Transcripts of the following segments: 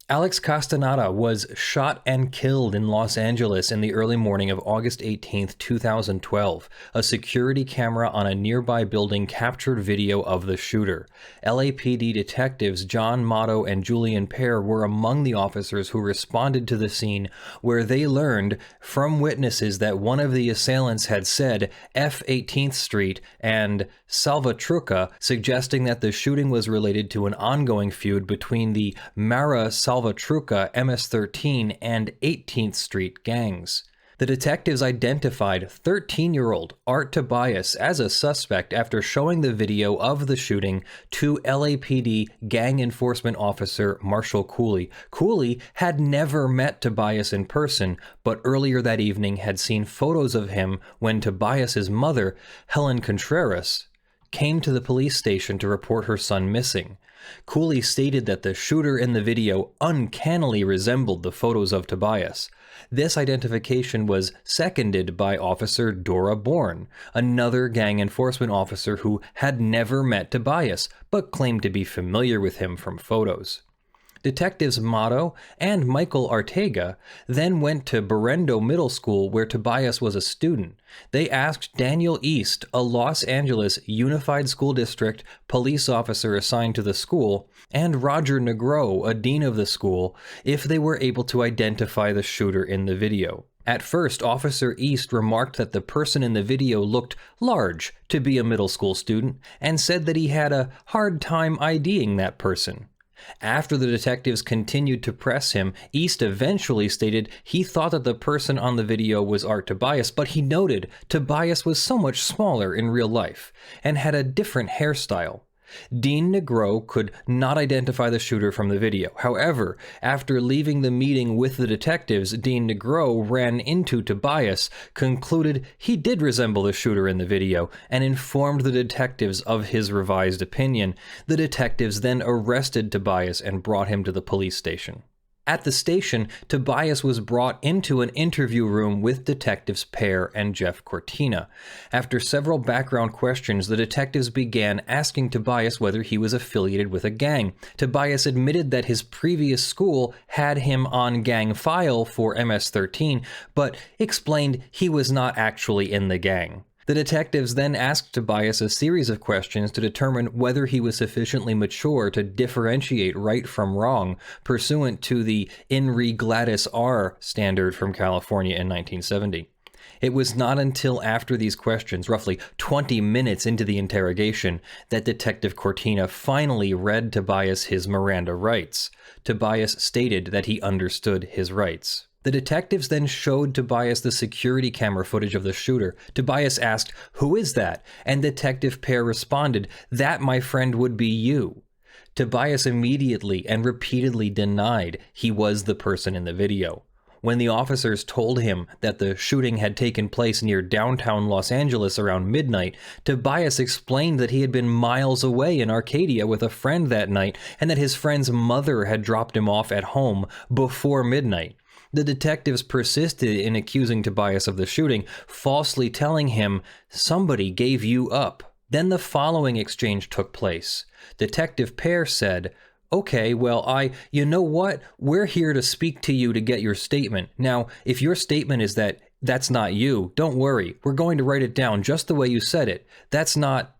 Alex Castaneda was shot and killed in Los Angeles in the early morning of August 18, 2012. A security camera on a nearby building captured video of the shooter. LAPD detectives John Motto and Julian Pear were among the officers who responded to the scene, where they learned from witnesses that one of the assailants had said F 18th Street and Salvatrucha, suggesting that the shooting was related to an ongoing feud between the Mara Salvatrucha MS-13 and 18th Street gangs. The detectives identified 13-year-old Art Tobias as a suspect after showing the video of the shooting to LAPD gang enforcement officer Marshall Cooley. Cooley had never met Tobias in person, but earlier that evening had seen photos of him when Tobias's mother, Helen Contreras, came to the police station to report her son missing. Cooley stated that the shooter in the video uncannily resembled the photos of Tobias. This identification was seconded by Officer Dora Bourne, another gang enforcement officer who had never met Tobias, but claimed to be familiar with him from photos. Detectives Motto and Michael Arteaga then went to Berendo Middle School where Tobias was a student. They asked Daniel East, a Los Angeles Unified School District police officer assigned to the school, and Roger Negro, a dean of the school, if they were able to identify the shooter in the video. At first, Officer East remarked that the person in the video looked large to be a middle school student, and said that he had a hard time IDing that person. After the detectives continued to press him, East eventually stated he thought that the person on the video was Art Tobias, but he noted Tobias was so much smaller in real life and had a different hairstyle. Dean Negro could not identify the shooter from the video. However, after leaving the meeting with the detectives, Dean Negro ran into Tobias, concluded he did resemble the shooter in the video, and informed the detectives of his revised opinion. The detectives then arrested Tobias and brought him to the police station. At the station, Tobias was brought into an interview room with detectives Pear and Jeff Cortina. After several background questions, the detectives began asking Tobias whether he was affiliated with a gang. Tobias admitted that his previous school had him on gang file for MS-13, but explained he was not actually in the gang. The detectives then asked Tobias a series of questions to determine whether he was sufficiently mature to differentiate right from wrong, pursuant to the In Re Gladys R standard from California in 1970. It was not until after these questions, roughly 20 minutes into the interrogation, that Detective Cortina finally read Tobias his Miranda rights. Tobias stated that he understood his rights. The detectives then showed Tobias the security camera footage of the shooter. Tobias asked, "Who is that?" And Detective Pear responded, "That, my friend, would be you." Tobias immediately and repeatedly denied he was the person in the video. When the officers told him that the shooting had taken place near downtown Los Angeles around midnight, Tobias explained that he had been miles away in Arcadia with a friend that night, and that his friend's mother had dropped him off at home before midnight. The detectives persisted in accusing Tobias of the shooting, falsely telling him, "Somebody gave you up." Then the following exchange took place. Detective Pear said, "Okay, well, you know what? We're here to speak to you to get your statement. Now, if your statement is that that's not you, don't worry. We're going to write it down just the way you said it. That's not..."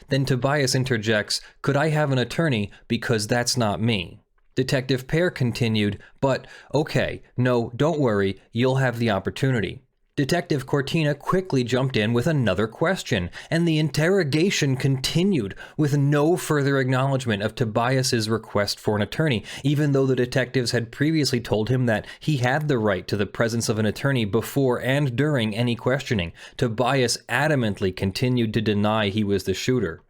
Then Tobias interjects, "Could I have an attorney, because that's not me." Detective Pear continued, "But, okay, no, don't worry, you'll have the opportunity." Detective Cortina quickly jumped in with another question, and the interrogation continued with no further acknowledgement of Tobias's request for an attorney, even though the detectives had previously told him that he had the right to the presence of an attorney before and during any questioning. Tobias adamantly continued to deny he was the shooter.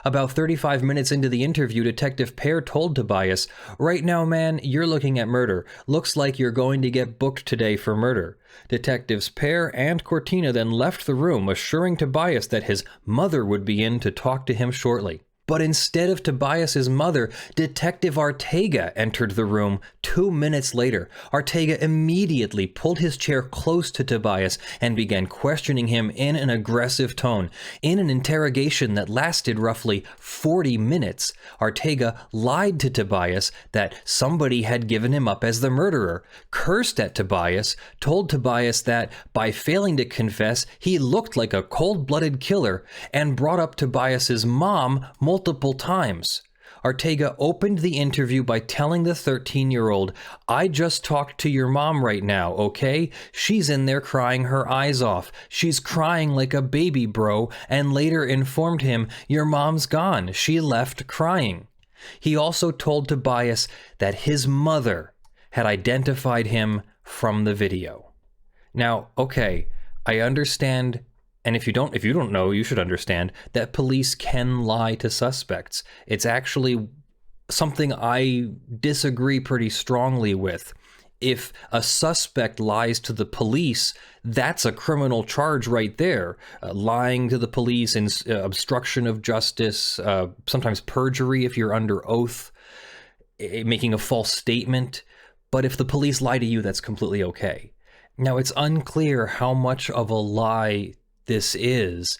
About 35 minutes into the interview, Detective Pear told Tobias, "Right now, man, you're looking at murder. Looks like you're going to get booked today for murder." Detectives Pear and Cortina then left the room, assuring Tobias that his mother would be in to talk to him shortly. But instead of Tobias's mother, Detective Arteaga entered the room 2 minutes later. Arteaga immediately pulled his chair close to Tobias and began questioning him in an aggressive tone. In an interrogation that lasted roughly 40 minutes, Arteaga lied to Tobias that somebody had given him up as the murderer, cursed at Tobias, told Tobias that by failing to confess, he looked like a cold-blooded killer, and brought up Tobias's mom multiple times. Arteaga opened the interview by telling the 13-year-old, "I just talked to your mom right now, okay? She's in there crying her eyes off. She's crying like a baby, bro," and later informed him, "Your mom's gone. She left crying." He also told Tobias that his mother had identified him from the video. Now, okay, I understand. And if you don't know, you should understand that police can lie to suspects. It's actually something I disagree pretty strongly with. If a suspect lies to the police, that's a criminal charge right there. Lying to the police, and obstruction of justice, sometimes perjury if you're under oath, making a false statement. But if the police lie to you, that's completely okay. Now, it's unclear how much of a lie this is,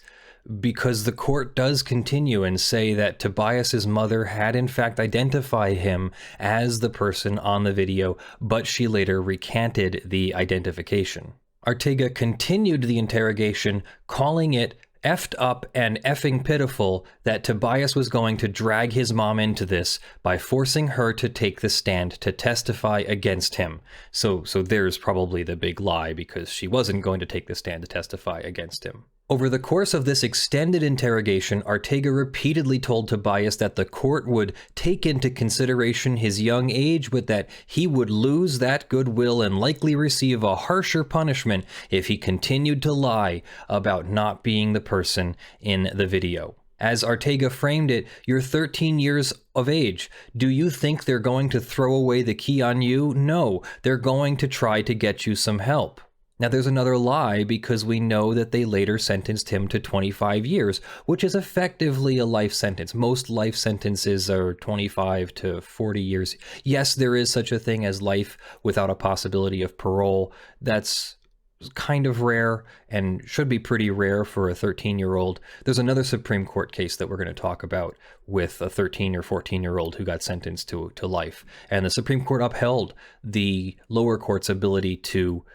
because the court does continue and say that Tobias's mother had in fact identified him as the person on the video, but she later recanted the identification. Arteaga continued the interrogation, calling it effed up and effing pitiful that Tobias was going to drag his mom into this by forcing her to take the stand to testify against him. So there's probably the big lie, because she wasn't going to take the stand to testify against him. Over the course of this extended interrogation, Arteaga repeatedly told Tobias that the court would take into consideration his young age, but that he would lose that goodwill and likely receive a harsher punishment if he continued to lie about not being the person in the video. As Arteaga framed it, "You're 13 years of age. Do you think they're going to throw away the key on you? No, they're going to try to get you some help." Now, there's another lie, because we know that they later sentenced him to 25 years, which is effectively a life sentence. Most life sentences are 25 to 40 years. Yes, there is such a thing as life without a possibility of parole. That's kind of rare and should be pretty rare for a 13-year-old. There's another Supreme Court case that we're going to talk about with a 13 or 14-year-old who got sentenced to life. And the Supreme Court upheld the lower court's ability to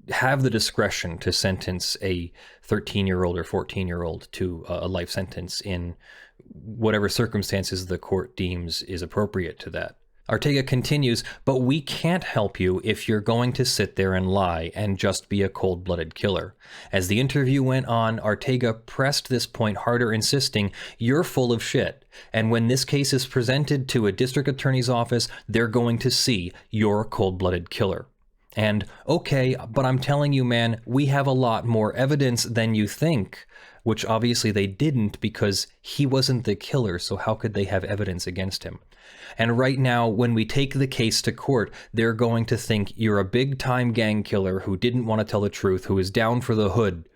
have the discretion to sentence a 13-year-old or 14-year-old to a life sentence in whatever circumstances the court deems is appropriate to that. Arteaga continues, "But we can't help you if you're going to sit there and lie and just be a cold-blooded killer." As the interview went on, Arteaga pressed this point harder, insisting, "You're full of shit. And when this case is presented to a district attorney's office, they're going to see you're a cold-blooded killer." And, "Okay, but I'm telling you, man, we have a lot more evidence than you think," which obviously they didn't, because he wasn't the killer, so how could they have evidence against him? "And right now, when we take the case to court, they're going to think you're a big-time gang killer who didn't want to tell the truth, who is down for the hood.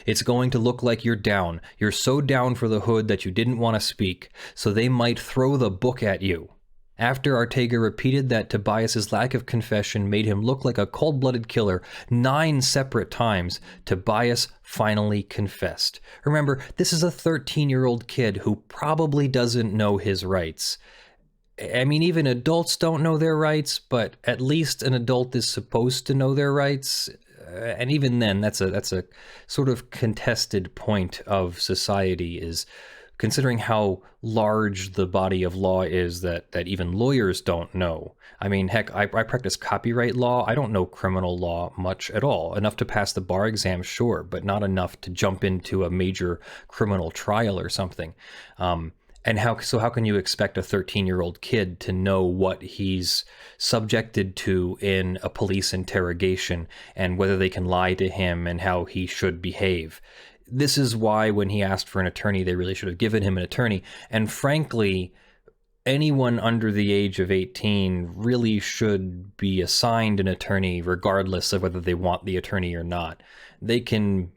It's going to look like you're down. You're so down for the hood that you didn't want to speak, so they might throw the book at you." After Arteaga repeated that Tobias's lack of confession made him look like a cold-blooded killer 9 separate times, Tobias finally confessed. Remember, this is a 13-year-old kid who probably doesn't know his rights. I mean, even adults don't know their rights, but at least an adult is supposed to know their rights. And even then, that's a sort of contested point of society, is considering how large the body of law is that even lawyers don't know. I mean, heck, I practice copyright law. I don't know criminal law much at all. Enough to pass the bar exam, sure, but not enough to jump into a major criminal trial or something. And how can you expect a 13-year-old kid to know what he's subjected to in a police interrogation, and whether they can lie to him and how he should behave? This is why when he asked for an attorney, they really should have given him an attorney. And frankly, anyone under the age of 18 really should be assigned an attorney regardless of whether they want the attorney or not. They can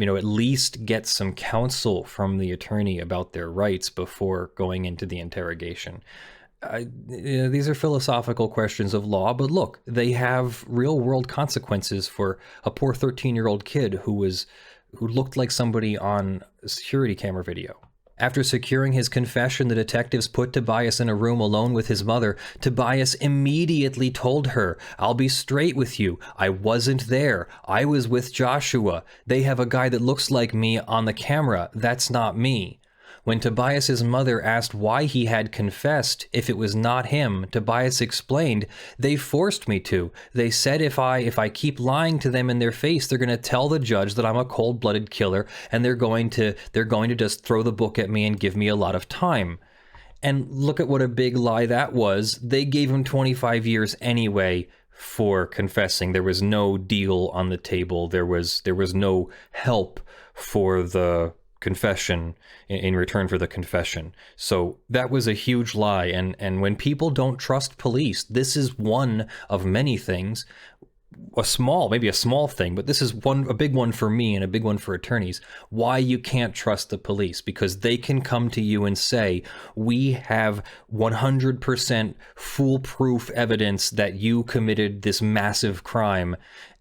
at least get some counsel from the attorney about their rights before going into the interrogation. These are philosophical questions of law, but look, they have real-world consequences for a poor 13-year-old kid who looked like somebody on a security camera video. After securing his confession, the detectives put Tobias in a room alone with his mother. Tobias immediately told her, "I'll be straight with you. I wasn't there. I was with Joshua. They have a guy that looks like me on the camera. That's not me." When Tobias's mother asked why he had confessed if it was not him, Tobias explained, "They forced me to. They said if I keep lying to them in their face, they're going to tell the judge that I'm a cold-blooded killer, and they're going to just throw the book at me and give me a lot of time." And look at what a big lie that was. They gave him 25 years anyway for confessing. There was no deal on the table. There was no help for the confession in return for the confession. So that was a huge lie. And when people don't trust police, this is one of many things. Maybe a small thing, but this is a big one for me and a big one for attorneys. Why you can't trust the police, because they can come to you and say, "We have 100% foolproof evidence that you committed this massive crime."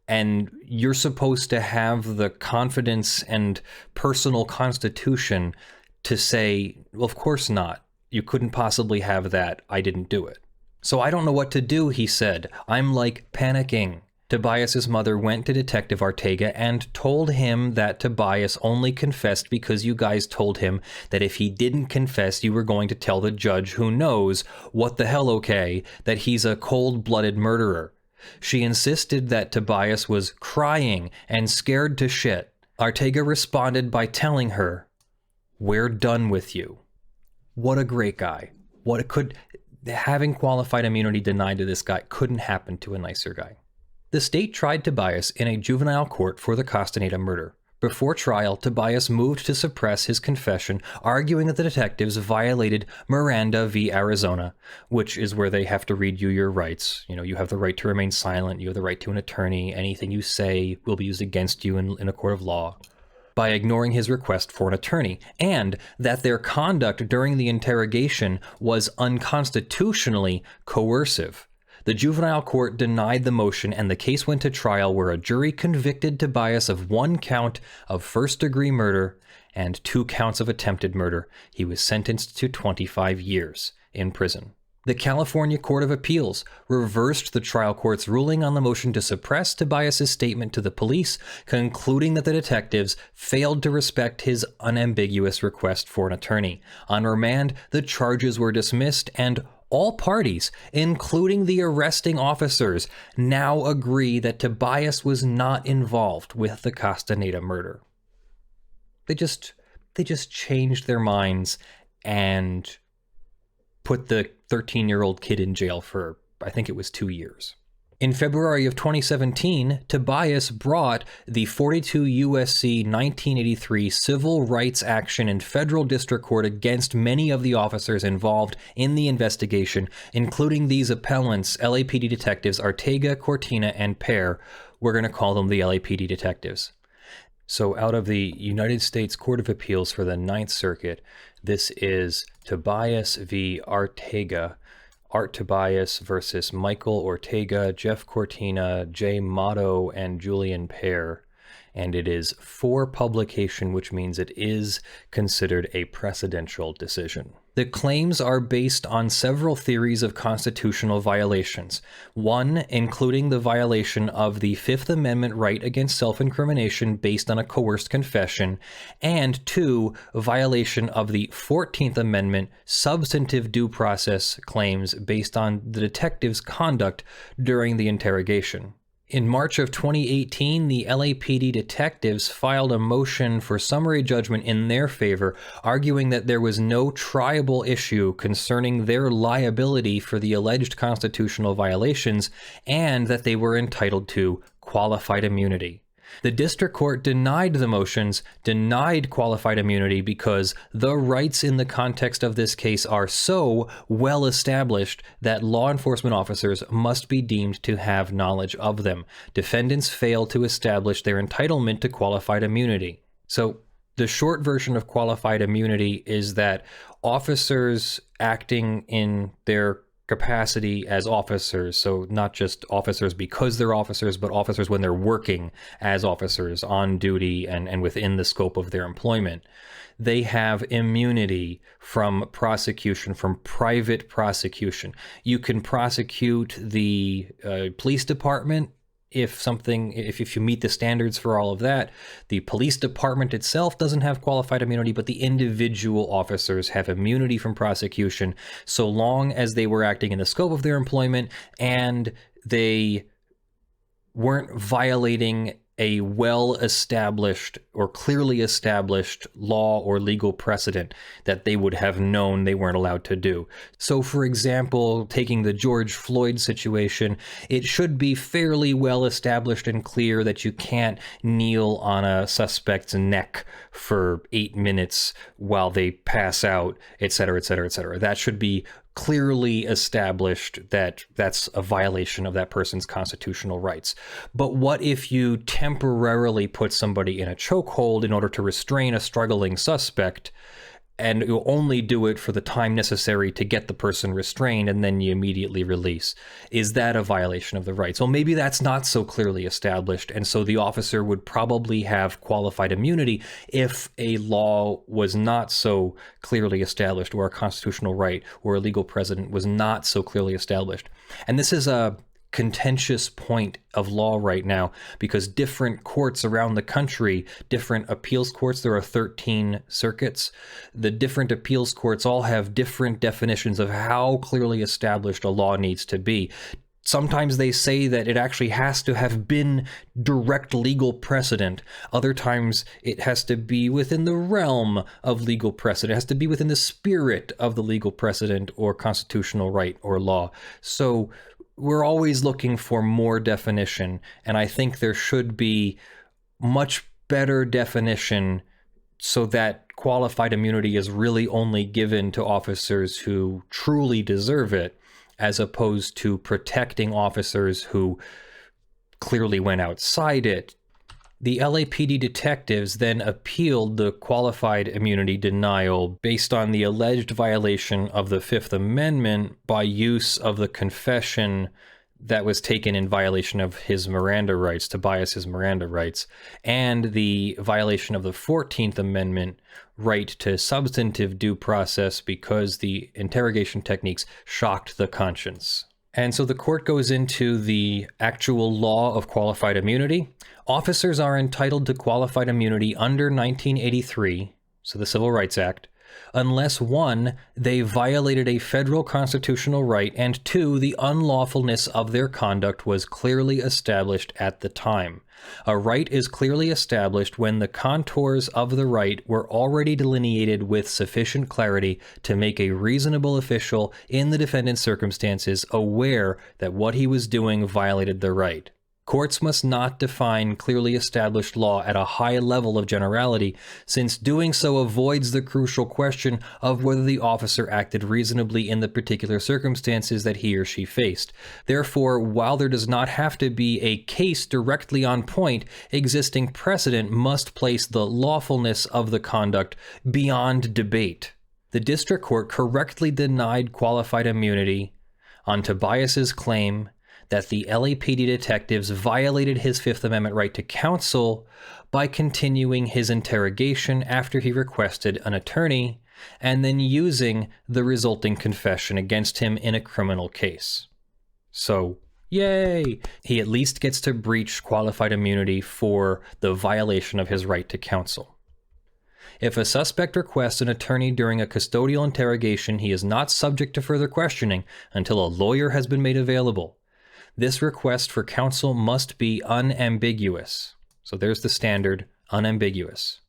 And you're supposed to have the confidence and personal constitution to say, "Well, of course not. You couldn't possibly have that. I didn't do it." "So I don't know what to do," he said. "I'm like panicking." Tobias's mother went to Detective Arteaga and told him that Tobias only confessed because you guys told him that if he didn't confess, you were going to tell the judge, who knows, what the hell, okay, that he's a cold-blooded murderer. She insisted that Tobias was crying and scared to shit. Arteaga responded by telling her, "We're done with you." What a great guy. Having qualified immunity denied to this guy couldn't happen to a nicer guy. The state tried Tobias in a juvenile court for the Castaneda murder. Before trial, Tobias moved to suppress his confession, arguing that the detectives violated Miranda v. Arizona, which is where they have to read you your rights. You have the right to remain silent, you have the right to an attorney, anything you say will be used against you in a court of law, by ignoring his request for an attorney, and that their conduct during the interrogation was unconstitutionally coercive. The juvenile court denied the motion, and the case went to trial, where a jury convicted Tobias of 1 count of first-degree murder and 2 counts of attempted murder. He was sentenced to 25 years in prison. The California Court of Appeals reversed the trial court's ruling on the motion to suppress Tobias's statement to the police, concluding that the detectives failed to respect his unambiguous request for an attorney. On remand, the charges were dismissed, and all parties, including the arresting officers, now agree that Tobias was not involved with the Castaneda murder. They just changed their minds and put the 13-year-old kid in jail for, I think it was 2 years. In February of 2017, Tobias brought the 42 U.S.C. 1983 civil rights action in federal district court against many of the officers involved in the investigation, including these appellants, LAPD detectives Arteaga, Cortina, and Pear. We're going to call them the LAPD detectives. So out of the United States Court of Appeals for the Ninth Circuit, this is Tobias v. Arteaga. Art Tobias versus Michael Ortega, Jeff Cortina, Jay Motto, and Julian Pear. And it is for publication, which means it is considered a precedential decision. The claims are based on several theories of constitutional violations. One, including the violation of the Fifth Amendment right against self-incrimination based on a coerced confession, and 2, a violation of the 14th Amendment substantive due process claims based on the detective's conduct during the interrogation. In March of 2018, the LAPD detectives filed a motion for summary judgment in their favor, arguing that there was no triable issue concerning their liability for the alleged constitutional violations, and that they were entitled to qualified immunity. The district court denied the motions, denied qualified immunity, because the rights in the context of this case are so well established that law enforcement officers must be deemed to have knowledge of them. Defendants fail to establish their entitlement to qualified immunity. So the short version of qualified immunity is that officers acting in their capacity as officers, so not just officers because they're officers, but officers when they're working as officers on duty and within the scope of their employment, they have immunity from prosecution, from private prosecution. You can prosecute the police department if you meet the standards for all of that. The police department itself doesn't have qualified immunity, but the individual officers have immunity from prosecution so long as they were acting in the scope of their employment and they weren't violating a well-established or clearly established law or legal precedent that they would have known they weren't allowed to do. So, for example, taking the George Floyd situation, it should be fairly well established and clear that you can't kneel on a suspect's neck for 8 minutes while they pass out, etc., etc., etc. That should be clearly established that that's a violation of that person's constitutional rights. But what if you temporarily put somebody in a chokehold in order to restrain a struggling suspect, and you only do it for the time necessary to get the person restrained, and then you immediately release? Is that a violation of the rights? Well, maybe that's not so clearly established, and so the officer would probably have qualified immunity if a law was not so clearly established, or a constitutional right or a legal precedent was not so clearly established. And this is a contentious point of law right now, because different courts around the country, different appeals courts, there are 13 circuits, the different appeals courts all have different definitions of how clearly established a law needs to be. Sometimes they say that it actually has to have been direct legal precedent. Other times it has to be within the realm of legal precedent. It has to be within the spirit of the legal precedent or constitutional right or law. So we're always looking for more definition, and I think there should be much better definition so that qualified immunity is really only given to officers who truly deserve it, as opposed to protecting officers who clearly went outside it. The LAPD detectives then appealed the qualified immunity denial based on the alleged violation of the Fifth Amendment by use of the confession that was taken in violation of his Miranda rights, Tobias's Miranda rights, and the violation of the 14th Amendment right to substantive due process because the interrogation techniques shocked the conscience. And so the court goes into the actual law of qualified immunity. Officers are entitled to qualified immunity under 1983, so the Civil Rights Act, unless 1, they violated a federal constitutional right, and 2, the unlawfulness of their conduct was clearly established at the time. A right is clearly established when the contours of the right were already delineated with sufficient clarity to make a reasonable official in the defendant's circumstances aware that what he was doing violated the right. Courts must not define clearly established law at a high level of generality, since doing so avoids the crucial question of whether the officer acted reasonably in the particular circumstances that he or she faced. Therefore, while there does not have to be a case directly on point, existing precedent must place the lawfulness of the conduct beyond debate. The district court correctly denied qualified immunity on Tobias's claim that the LAPD detectives violated his Fifth Amendment right to counsel by continuing his interrogation after he requested an attorney, and then using the resulting confession against him in a criminal case. So, yay! He at least gets to breach qualified immunity for the violation of his right to counsel. If a suspect requests an attorney during a custodial interrogation, he is not subject to further questioning until a lawyer has been made available. This request for counsel must be unambiguous. So there's the standard, unambiguous.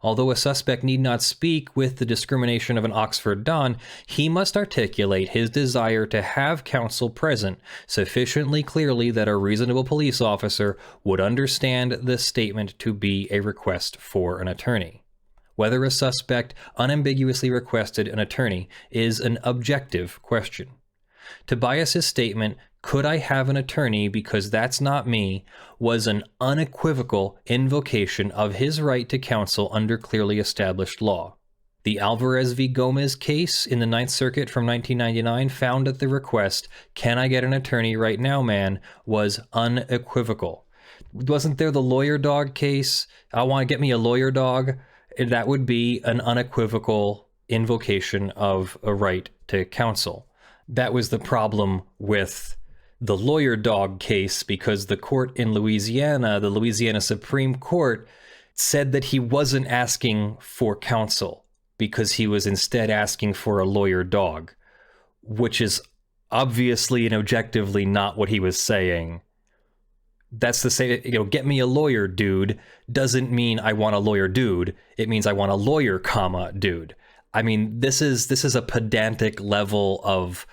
Although a suspect need not speak with the discrimination of an Oxford Don, he must articulate his desire to have counsel present sufficiently clearly that a reasonable police officer would understand the statement to be a request for an attorney. Whether a suspect unambiguously requested an attorney is an objective question. Tobias's statement could I have an attorney because that's not me, was an unequivocal invocation of his right to counsel under clearly established law. The Alvarez v. Gomez case in the Ninth Circuit from 1999 found that the request, "Can I get an attorney right now, man?" was unequivocal. Wasn't there the lawyer dog case? "I want to get me a lawyer dog." That would be an unequivocal invocation of a right to counsel. That was the problem with the lawyer dog case, because the court in Louisiana, the Louisiana Supreme Court, said that he wasn't asking for counsel because he was instead asking for a lawyer dog, which is obviously and objectively not what he was saying. That's the same, get me a lawyer, dude, doesn't mean I want a lawyer, dude. It means I want a lawyer, comma, dude. I mean, this is a pedantic level of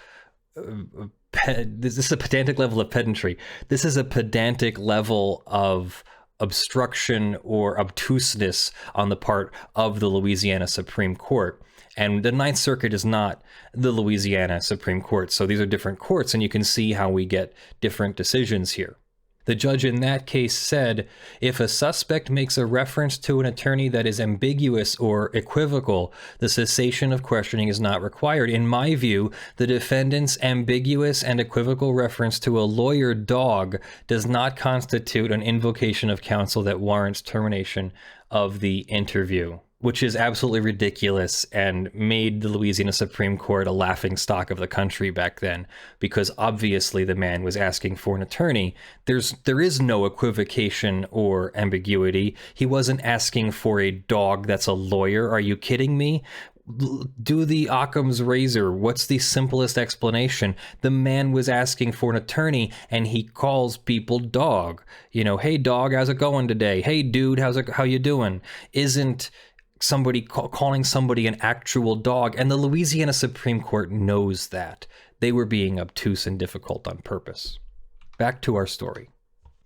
this is a pedantic level of pedantry. This is a pedantic level of obstruction or obtuseness on the part of the Louisiana Supreme Court. And the Ninth Circuit is not the Louisiana Supreme Court. So these are different courts, and you can see how we get different decisions here. The judge in that case said, if a suspect makes a reference to an attorney that is ambiguous or equivocal, the cessation of questioning is not required. In my view, the defendant's ambiguous and equivocal reference to a lawyer dog does not constitute an invocation of counsel that warrants termination of the interview, which is absolutely ridiculous and made the Louisiana Supreme Court a laughing stock of the country back then, because obviously the man was asking for an attorney. There is no equivocation or ambiguity. He wasn't asking for a dog that's a lawyer. Are you kidding me? Do the Occam's razor. What's the simplest explanation? The man was asking for an attorney, and he calls people dog. Hey dog, how's it going today? Hey dude, how you doing? Isn't somebody calling somebody an actual dog? And the Louisiana Supreme Court knows that. They were being obtuse and difficult on purpose. Back to our story.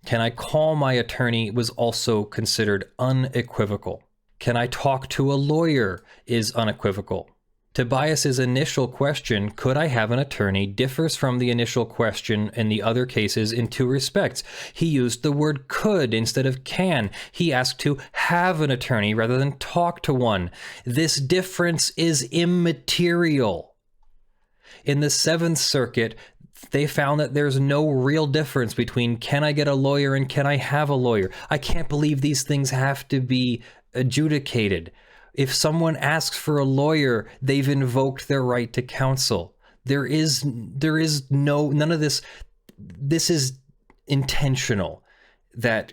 Can I call my attorney was also considered unequivocal. Can I talk to a lawyer is unequivocal. Tobias's initial question, could I have an attorney, differs from the initial question in the other cases in two respects. He used the word could instead of can. He asked to have an attorney rather than talk to one. This difference is immaterial. In the Seventh Circuit, they found that there's no real difference between can I get a lawyer and can I have a lawyer. I can't believe these things have to be adjudicated. If someone asks for a lawyer, they've invoked their right to counsel. There is none of this. This is intentional, that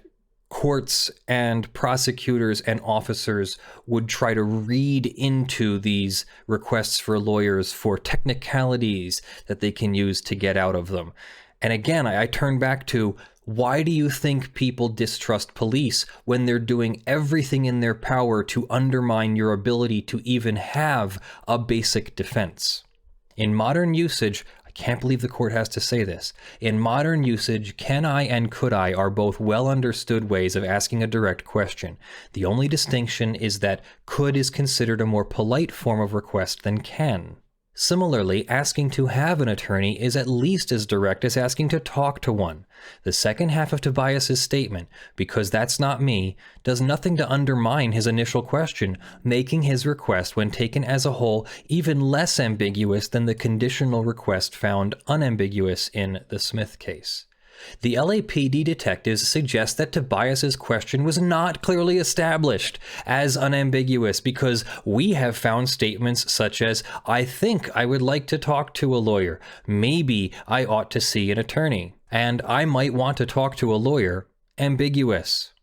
courts and prosecutors and officers would try to read into these requests for lawyers for technicalities that they can use to get out of them. And again, I turn back to, why do you think people distrust police when they're doing everything in their power to undermine your ability to even have a basic defense? In modern usage, I can't believe the court has to say this. In modern usage, can I and could I are both well understood ways of asking a direct question. The only distinction is that could is considered a more polite form of request than can. Similarly, asking to have an attorney is at least as direct as asking to talk to one. The second half of Tobias's statement, because that's not me, does nothing to undermine his initial question, making his request, when taken as a whole, even less ambiguous than the conditional request found unambiguous in the Smith case. The LAPD detectives suggest that Tobias's question was not clearly established as unambiguous because we have found statements such as, I think I would like to talk to a lawyer, maybe I ought to see an attorney, and I might want to talk to a lawyer, ambiguous.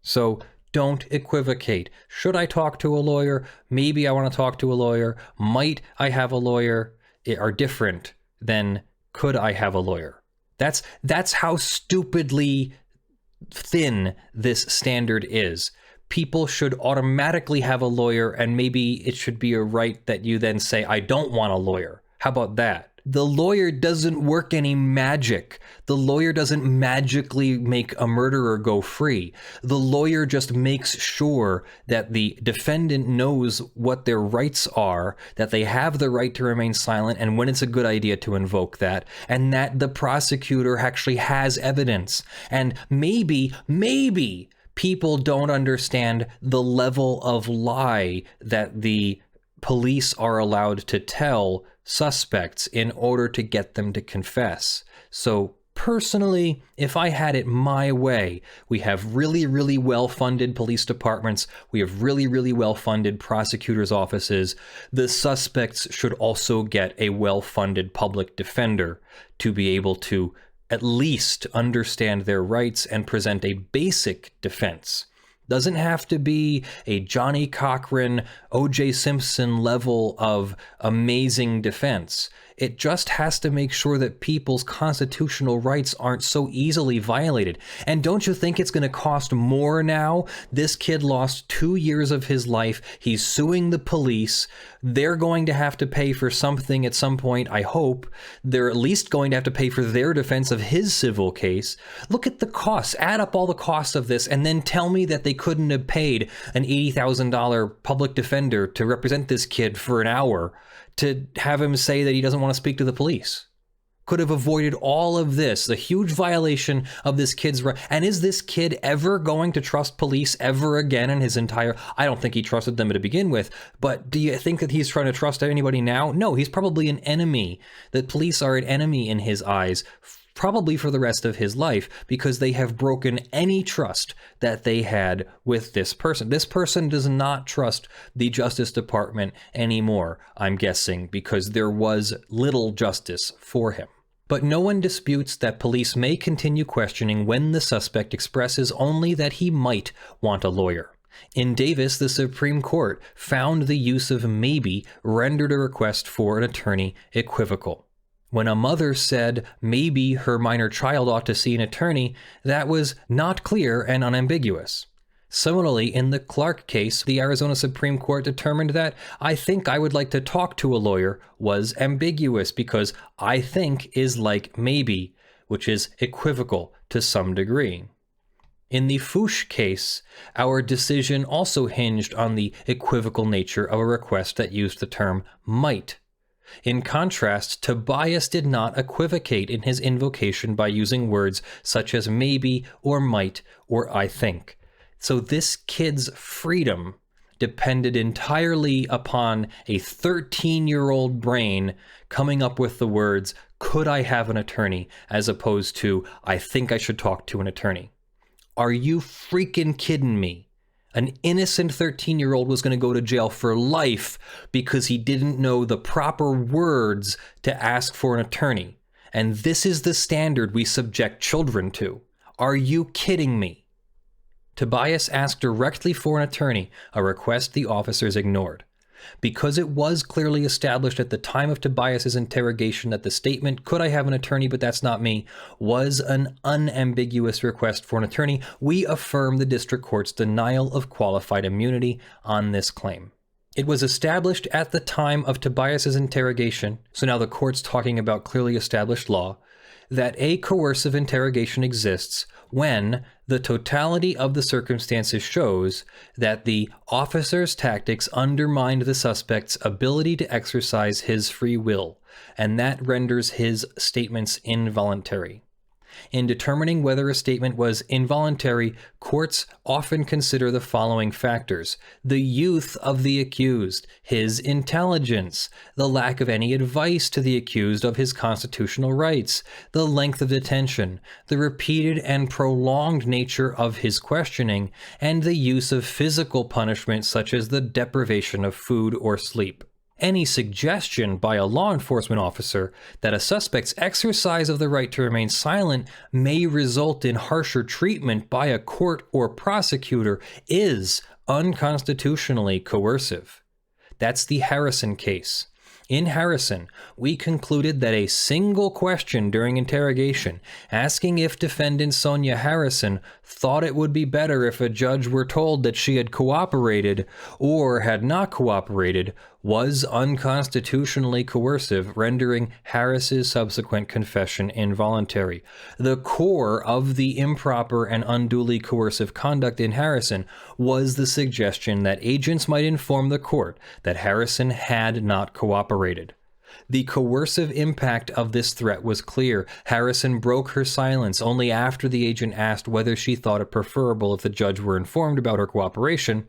So don't equivocate. Should I talk to a lawyer? Maybe I want to talk to a lawyer. Might I have a lawyer? Are different than could I have a lawyer. That's how stupidly thin this standard is. People should automatically have a lawyer, and maybe it should be a right that you then say, I don't want a lawyer. How about that? The lawyer doesn't work any magic. The lawyer doesn't magically make a murderer go free. The lawyer just makes sure that the defendant knows what their rights are, that they have the right to remain silent, and when it's a good idea to invoke that, and that the prosecutor actually has evidence. And maybe people don't understand the level of lie that the police are allowed to tell suspects in order to get them to confess. So personally, if I had it my way, we have really, really well-funded police departments. We have really, really well-funded prosecutors' offices. The suspects should also get a well-funded public defender to be able to at least understand their rights and present a basic defense. Doesn't have to be a Johnny Cochran, O.J. Simpson level of amazing defense. It just has to make sure that people's constitutional rights aren't so easily violated. And don't you think it's going to cost more now? This kid lost 2 years of his life. He's suing the police. They're going to have to pay for something at some point, I hope. They're at least going to have to pay for their defense of his civil case. Look at the costs. Add up all the costs of this and then tell me that they couldn't have paid an $80,000 public defender to represent this kid for an hour to have him say that he doesn't want to speak to the police. Could have avoided all of this, the huge violation of this kid's right. And is this kid ever going to trust police ever again in his entire... I don't think he trusted them to begin with, but do you think that he's trying to trust anybody now? No, he's probably an enemy. The police are an enemy in his eyes, probably for the rest of his life, because they have broken any trust that they had with this person. This person does not trust the Justice Department anymore, I'm guessing, because there was little justice for him. But no one disputes that police may continue questioning when the suspect expresses only that he might want a lawyer. In Davis, the Supreme Court found the use of maybe rendered a request for an attorney equivocal. When a mother said maybe her minor child ought to see an attorney, that was not clear and unambiguous. Similarly, in the Clark case, the Arizona Supreme Court determined that I think I would like to talk to a lawyer was ambiguous because I think is like maybe, which is equivocal to some degree. In the Fouche case, our decision also hinged on the equivocal nature of a request that used the term might. In contrast, Tobias did not equivocate in his invocation by using words such as maybe or might or I think. So this kid's freedom depended entirely upon a 13-year-old brain coming up with the words, could I have an attorney, as opposed to, I think I should talk to an attorney. Are you freaking kidding me? An innocent 13-year-old was going to go to jail for life because he didn't know the proper words to ask for an attorney. And this is the standard we subject children to. Are you kidding me? Tobias asked directly for an attorney, a request the officers ignored. Because it was clearly established at the time of Tobias's interrogation that the statement, could I have an attorney but that's not me, was an unambiguous request for an attorney, we affirm the district court's denial of qualified immunity on this claim. It was established at the time of Tobias's interrogation, so now the court's talking about clearly established law, that a coercive interrogation exists when the totality of the circumstances shows that the officer's tactics undermined the suspect's ability to exercise his free will, and that renders his statements involuntary. In determining whether a statement was involuntary, courts often consider the following factors: the youth of the accused, his intelligence, the lack of any advice to the accused of his constitutional rights, the length of detention, the repeated and prolonged nature of his questioning, and the use of physical punishment such as the deprivation of food or sleep. Any suggestion by a law enforcement officer that a suspect's exercise of the right to remain silent may result in harsher treatment by a court or prosecutor is unconstitutionally coercive. That's the Harrison case. In Harrison, we concluded that a single question during interrogation, asking if defendant Sonia Harrison thought it would be better if a judge were told that she had cooperated or had not cooperated, was unconstitutionally coercive, rendering Harris's subsequent confession involuntary. The core of the improper and unduly coercive conduct in Harrison was the suggestion that agents might inform the court that Harrison had not cooperated. The coercive impact of this threat was clear. Harrison broke her silence only after the agent asked whether she thought it preferable if the judge were informed about her cooperation.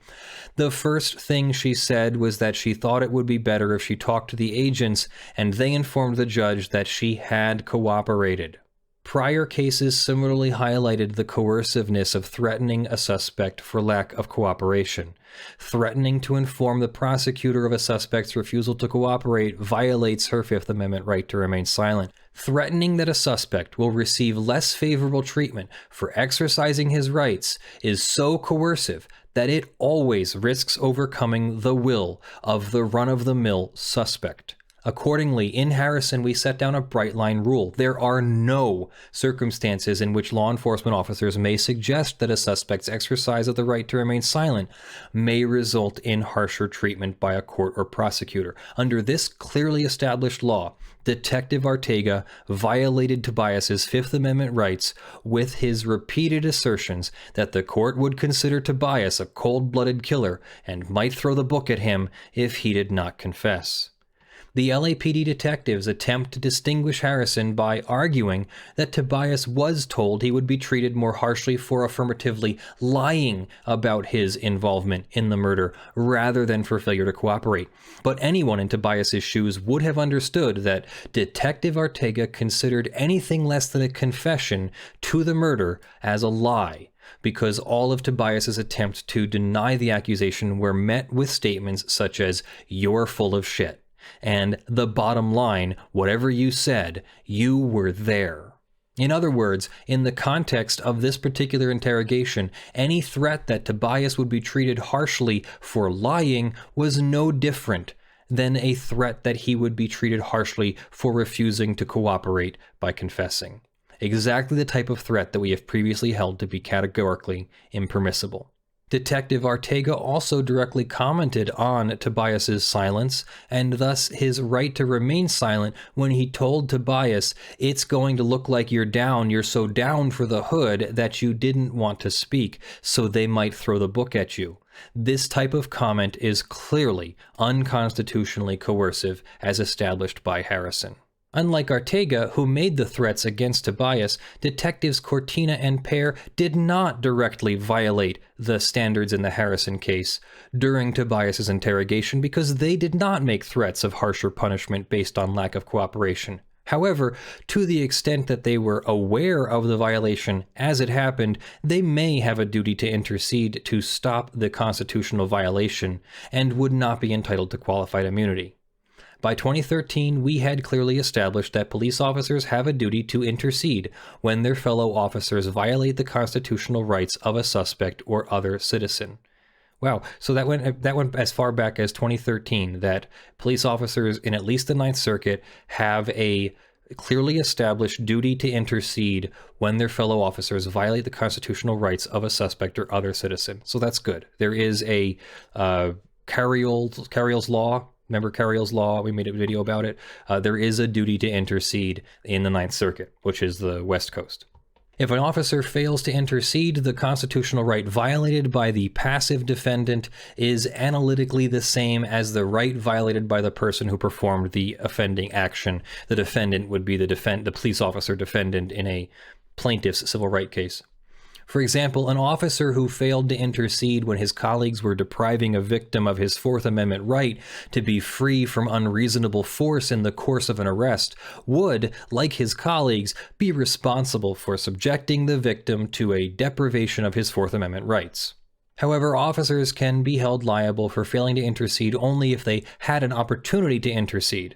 The first thing she said was that she thought it would be better if she talked to the agents, and they informed the judge that she had cooperated. Prior cases similarly highlighted the coerciveness of threatening a suspect for lack of cooperation. Threatening to inform the prosecutor of a suspect's refusal to cooperate violates her Fifth Amendment right to remain silent. Threatening that a suspect will receive less favorable treatment for exercising his rights is so coercive that it always risks overcoming the will of the run-of-the-mill suspect. Accordingly, in Harrison, we set down a bright-line rule. There are no circumstances in which law enforcement officers may suggest that a suspect's exercise of the right to remain silent may result in harsher treatment by a court or prosecutor. Under this clearly established law, Detective Arteaga violated Tobias's Fifth Amendment rights with his repeated assertions that the court would consider Tobias a cold-blooded killer and might throw the book at him if he did not confess. The LAPD detectives attempt to distinguish Harrison by arguing that Tobias was told he would be treated more harshly for affirmatively lying about his involvement in the murder rather than for failure to cooperate. But anyone in Tobias's shoes would have understood that Detective Arteaga considered anything less than a confession to the murder as a lie, because all of Tobias's attempts to deny the accusation were met with statements such as, "You're full of shit," and "the bottom line, whatever you said, you were there." In other words, in the context of this particular interrogation, any threat that Tobias would be treated harshly for lying was no different than a threat that he would be treated harshly for refusing to cooperate by confessing. Exactly the type of threat that we have previously held to be categorically impermissible. Detective Arteaga also directly commented on Tobias's silence, and thus his right to remain silent when he told Tobias, "It's going to look like you're so down for the hood that you didn't want to speak, so they might throw the book at you." This type of comment is clearly unconstitutionally coercive as established by Harrison. Unlike Arteaga, who made the threats against Tobias, Detectives Cortina and Pear did not directly violate the standards in the Harrison case during Tobias's interrogation because they did not make threats of harsher punishment based on lack of cooperation. However, to the extent that they were aware of the violation as it happened, they may have a duty to intercede to stop the constitutional violation and would not be entitled to qualified immunity. By 2013, we had clearly established that police officers have a duty to intercede when their fellow officers violate the constitutional rights of a suspect or other citizen. Wow, so that went as far back as 2013, that police officers in at least the Ninth Circuit have a clearly established duty to intercede when their fellow officers violate the constitutional rights of a suspect or other citizen. So that's good. There is a Carriol's Law. Remember Carriol's Law? We made a video about it. There is a duty to intercede in the Ninth Circuit, which is the West Coast. If an officer fails to intercede, the constitutional right violated by the passive defendant is analytically the same as the right violated by the person who performed the offending action. The defendant would be the police officer defendant in a plaintiff's civil rights case. For example, an officer who failed to intercede when his colleagues were depriving a victim of his Fourth Amendment right to be free from unreasonable force in the course of an arrest would, like his colleagues, be responsible for subjecting the victim to a deprivation of his Fourth Amendment rights. However, officers can be held liable for failing to intercede only if they had an opportunity to intercede.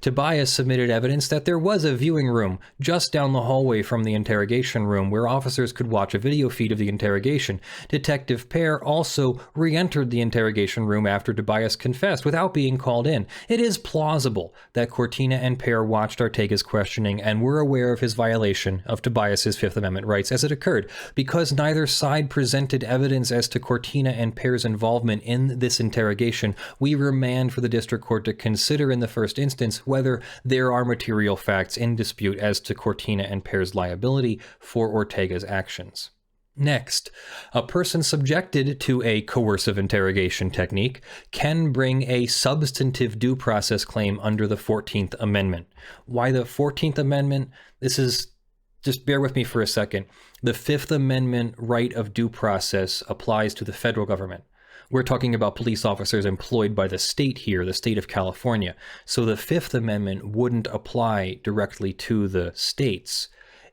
Tobias submitted evidence that there was a viewing room just down the hallway from the interrogation room where officers could watch a video feed of the interrogation. Detective Pear also re-entered the interrogation room after Tobias confessed without being called in. It is plausible that Cortina and Pear watched Arteaga's questioning and were aware of his violation of Tobias's Fifth Amendment rights as it occurred. Because neither side presented evidence as to Cortina and Pear's involvement in this interrogation, we remand for the district court to consider in the first instance whether there are material facts in dispute as to Cortina and Pear's liability for Arteaga's actions. Next, a person subjected to a coercive interrogation technique can bring a substantive due process claim under the 14th Amendment. Why the 14th Amendment? Just bear with me for a second. The Fifth Amendment right of due process applies to the federal government. We're talking about police officers employed by the state here, the state of California. So the Fifth Amendment wouldn't apply directly to the states,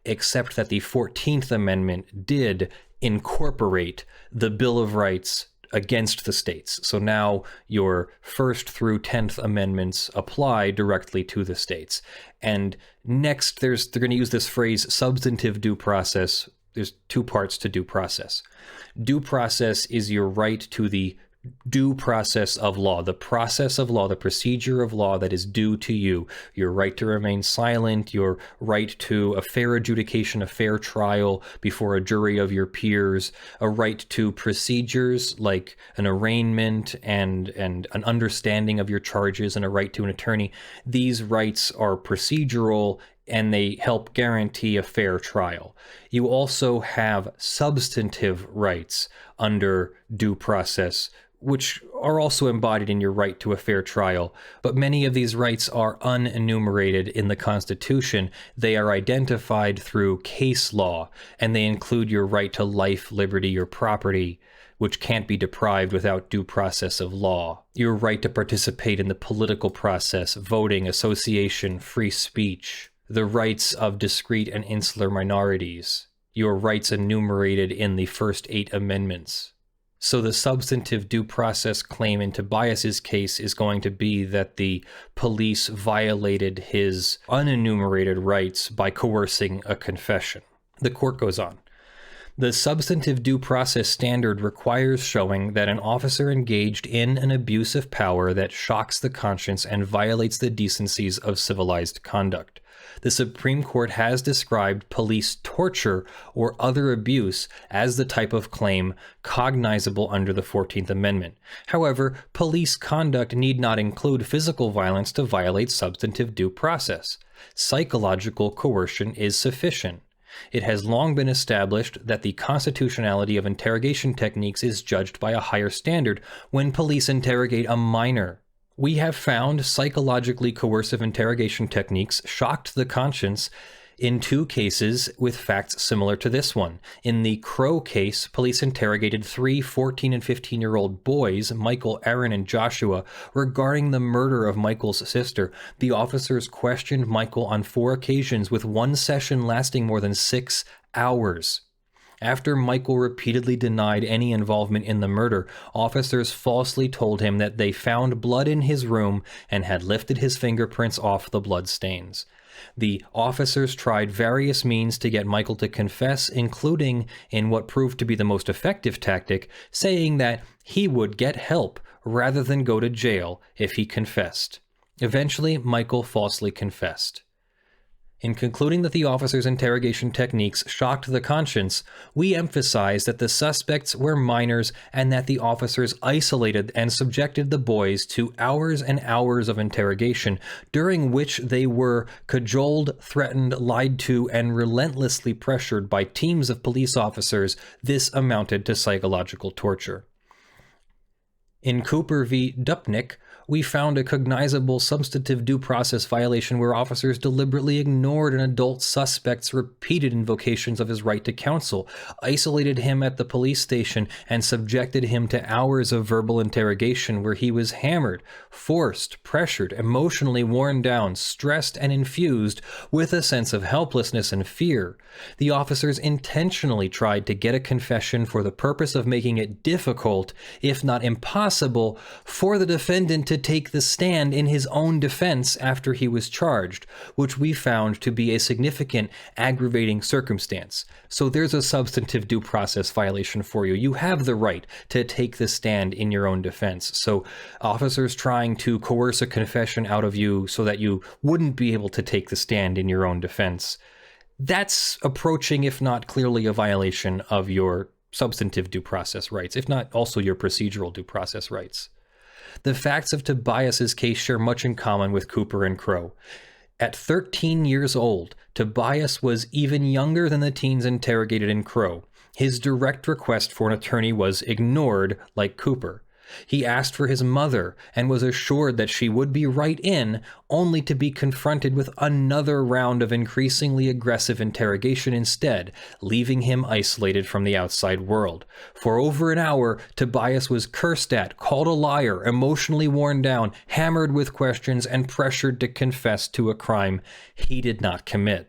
except that the 14th Amendment did incorporate the Bill of Rights against the states. So now your First through 10th Amendments apply directly to the states. And next, they're going to use this phrase, substantive due process. There's two parts to due process. Due process is your right to the due process of law, the process of law, the procedure of law that is due to you, your right to remain silent, your right to a fair adjudication, a fair trial before a jury of your peers, a right to procedures like an arraignment and an understanding of your charges, and a right to an attorney. These rights are procedural and they help guarantee a fair trial. You also have substantive rights under due process, which are also embodied in your right to a fair trial. But many of these rights are unenumerated in the Constitution. They are identified through case law, and they include your right to life, liberty, or property, which can't be deprived without due process of law. Your right to participate in the political process, voting, association, free speech. The rights of discrete and insular minorities. Your rights enumerated in the first 8 amendments. So the substantive due process claim in Tobias's case is going to be that the police violated his unenumerated rights by coercing a confession. The court goes on. The substantive due process standard requires showing that an officer engaged in an abuse of power that shocks the conscience and violates the decencies of civilized conduct. The Supreme Court has described police torture or other abuse as the type of claim cognizable under the 14th Amendment. However, police conduct need not include physical violence to violate substantive due process. Psychological coercion is sufficient. It has long been established that the constitutionality of interrogation techniques is judged by a higher standard when police interrogate a minor. We have found psychologically coercive interrogation techniques shocked the conscience in 2 cases with facts similar to this one. In the Crow case, police interrogated 3 14 and 15-year-old boys, Michael, Aaron, and Joshua, regarding the murder of Michael's sister. The officers questioned Michael on 4 occasions, with one session lasting more than 6 hours. After Michael repeatedly denied any involvement in the murder, officers falsely told him that they found blood in his room and had lifted his fingerprints off the blood stains. The officers tried various means to get Michael to confess, including, in what proved to be the most effective tactic, saying that he would get help rather than go to jail if he confessed. Eventually, Michael falsely confessed. In concluding that the officers' interrogation techniques shocked the conscience, we emphasize that the suspects were minors and that the officers isolated and subjected the boys to hours and hours of interrogation, during which they were cajoled, threatened, lied to, and relentlessly pressured by teams of police officers. This amounted to psychological torture. In Cooper v. Dupnick, we found a cognizable substantive due process violation where officers deliberately ignored an adult suspect's repeated invocations of his right to counsel, isolated him at the police station, and subjected him to hours of verbal interrogation where he was hammered, forced, pressured, emotionally worn down, stressed, and infused with a sense of helplessness and fear. The officers intentionally tried to get a confession for the purpose of making it difficult, if not impossible, for the defendant to take the stand in his own defense after he was charged, which we found to be a significant aggravating circumstance. So there's a substantive due process violation for you. You have the right to take the stand in your own defense. So officers trying to coerce a confession out of you so that you wouldn't be able to take the stand in your own defense, that's approaching, if not clearly, a violation of your substantive due process rights, if not also your procedural due process rights. The facts of Tobias's case share much in common with Cooper and Crow. At 13 years old, Tobias was even younger than the teens interrogated in Crow. His direct request for an attorney was ignored, like Cooper. He asked for his mother and was assured that she would be right in, only to be confronted with another round of increasingly aggressive interrogation instead, leaving him isolated from the outside world. For over an hour, Tobias was cursed at, called a liar, emotionally worn down, hammered with questions, and pressured to confess to a crime he did not commit.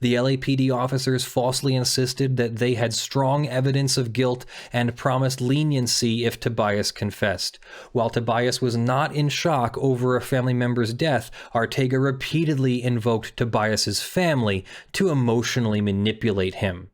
The LAPD officers falsely insisted that they had strong evidence of guilt and promised leniency if Tobias confessed. While Tobias was not in shock over a family member's death, Arteaga repeatedly invoked Tobias's family to emotionally manipulate him,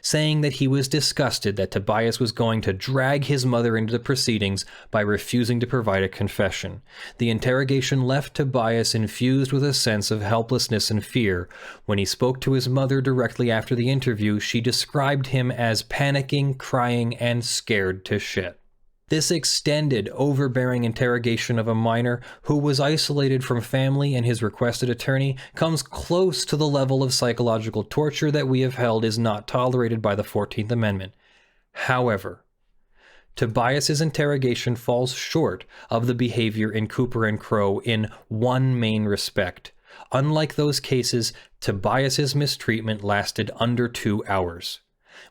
saying that he was disgusted that Tobias was going to drag his mother into the proceedings by refusing to provide a confession. The interrogation left Tobias infused with a sense of helplessness and fear. When he spoke to his mother directly after the interview, she described him as panicking, crying, and scared to shit. This extended, overbearing interrogation of a minor who was isolated from family and his requested attorney comes close to the level of psychological torture that we have held is not tolerated by the 14th Amendment. However, Tobias's interrogation falls short of the behavior in Cooper and Crow in one main respect. Unlike those cases, Tobias's mistreatment lasted under 2 hours.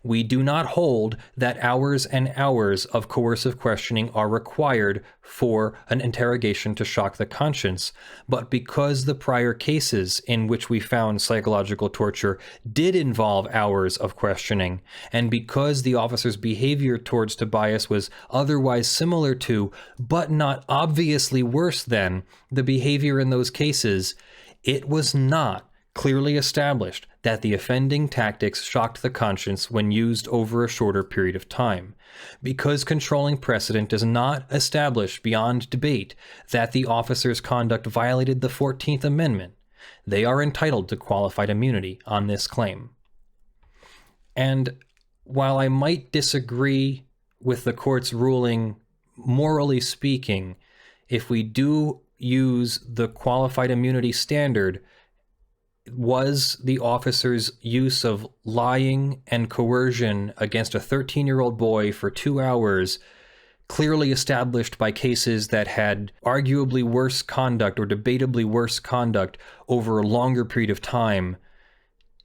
We do not hold that hours and hours of coercive questioning are required for an interrogation to shock the conscience, but because the prior cases in which we found psychological torture did involve hours of questioning, and because the officer's behavior towards Tobias was otherwise similar to, but not obviously worse than, the behavior in those cases, it was not clearly established that the offending tactics shocked the conscience when used over a shorter period of time. Because controlling precedent does not establish beyond debate that the officer's conduct violated the 14th Amendment, they are entitled to qualified immunity on this claim. And while I might disagree with the court's ruling, morally speaking, if we do use the qualified immunity standard, was the officer's use of lying and coercion against a 13-year-old boy for 2 hours clearly established by cases that had arguably worse conduct or debatably worse conduct over a longer period of time?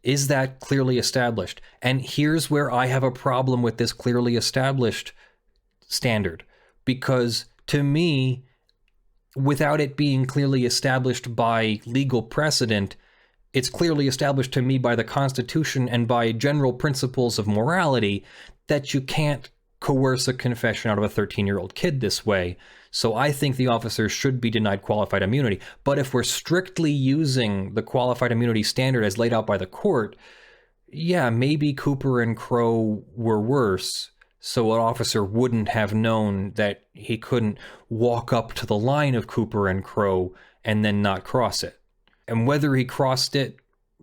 Is that clearly established? And here's where I have a problem with this clearly established standard, because to me, without it being clearly established by legal precedent, it's clearly established to me by the Constitution and by general principles of morality that you can't coerce a confession out of a 13-year-old kid this way. So I think the officer should be denied qualified immunity. But if we're strictly using the qualified immunity standard as laid out by the court, yeah, maybe Cooper and Crow were worse, so an officer wouldn't have known that he couldn't walk up to the line of Cooper and Crow and then not cross it. And whether he crossed it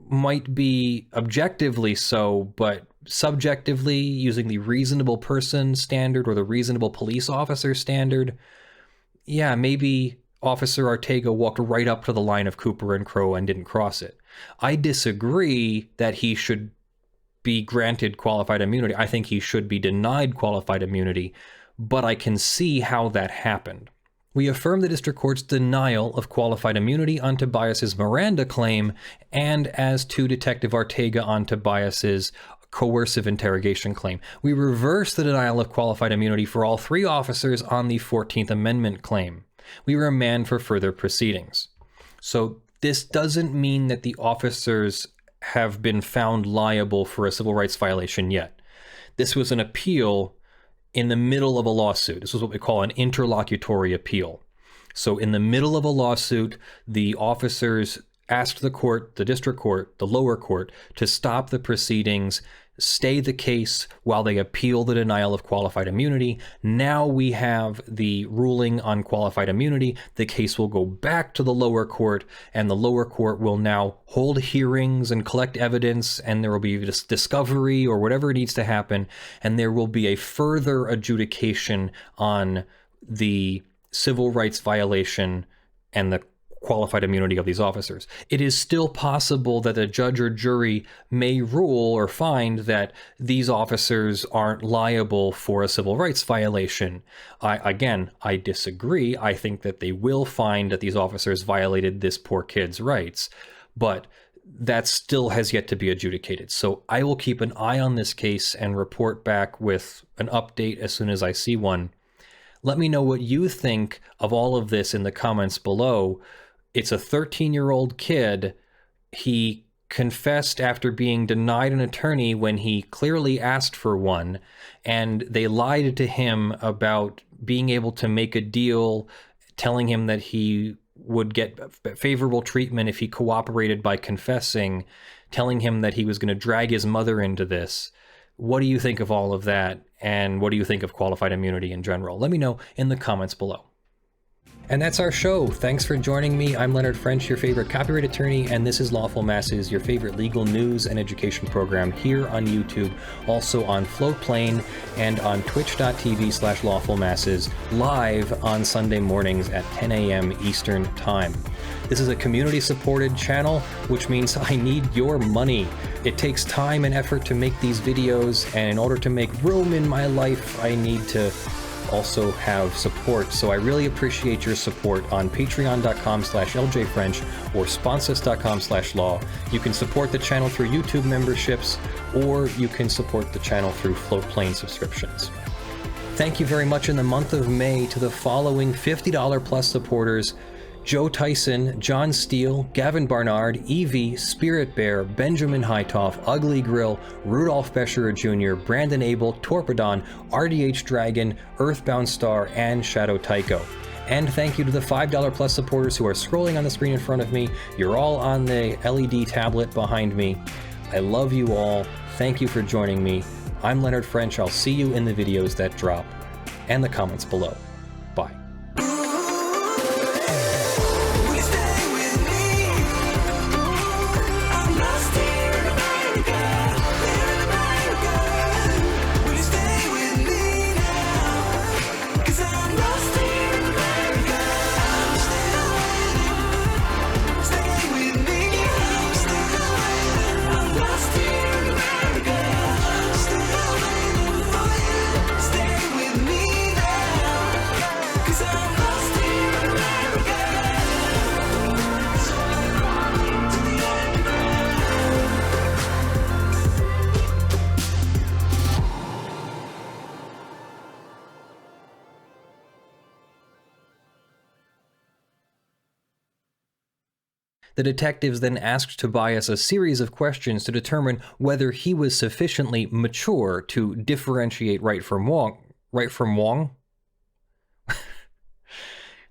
might be objectively so, but subjectively, using the reasonable person standard or the reasonable police officer standard, yeah, maybe Officer Arteaga walked right up to the line of Cooper and Crow and didn't cross it. I disagree that he should be granted qualified immunity. I think he should be denied qualified immunity, but I can see how that happened. We affirm the district court's denial of qualified immunity on Tobias's Miranda claim and as to Detective Arteaga on Tobias's coercive interrogation claim. We reverse the denial of qualified immunity for all 3 officers on the 14th Amendment claim. We remand for further proceedings. So this doesn't mean that the officers have been found liable for a civil rights violation yet. This was an appeal in the middle of a lawsuit. This is what we call an interlocutory appeal. So in the middle of a lawsuit, the officers asked the court, the district court, the lower court, to stop the proceedings, stay the case while they appeal the denial of qualified immunity. Now we have the ruling on qualified immunity. The case will go back to the lower court, and the lower court will now hold hearings and collect evidence, and there will be discovery or whatever needs to happen, and there will be a further adjudication on the civil rights violation and the qualified immunity of these officers. It is still possible that a judge or jury may rule or find that these officers aren't liable for a civil rights violation. I disagree. I think that they will find that these officers violated this poor kid's rights, but that still has yet to be adjudicated. So I will keep an eye on this case and report back with an update as soon as I see one. Let me know what you think of all of this in the comments below. It's a 13-year-old kid. He confessed after being denied an attorney when he clearly asked for one, and they lied to him about being able to make a deal, telling him that he would get favorable treatment if he cooperated by confessing, telling him that he was going to drag his mother into this. What do you think of all of that? And what do you think of qualified immunity in general? Let me know in the comments below. And that's our show. Thanks for joining me. I'm Leonard French, your favorite copyright attorney, and this is Lawful Masses, your favorite legal news and education program here on YouTube, also on Floatplane and on twitch.tv/lawfulmasses, live on Sunday mornings at 10 a.m. Eastern Time. This is a community-supported channel, which means I need your money. It takes time and effort to make these videos, and in order to make room in my life, I need to also have support. So I really appreciate your support on patreon.com/ljfrench or sponsors.com/law. You can support the channel through YouTube memberships, or you can support the channel through Floatplane subscriptions. Thank you very much in the month of May to the following $50 plus supporters: Joe Tyson, John Steele, Gavin Barnard, Eevi, Spirit Bear, Benjamin Hitov, Ugly Grill, Rudolph Bescherer Jr., Brandyn, Abel, Torpedan, RDHDragon, Earthbound Star, and ShadowTycho. And thank you to the $5 plus supporters who are scrolling on the screen in front of me. You're all on the LED tablet behind me. I love you all. Thank you for joining me. I'm Leonard French. I'll see you in the videos that drop and the comments below. Bye. The detectives then asked Tobias a series of questions to determine whether he was sufficiently mature to differentiate right from wrong.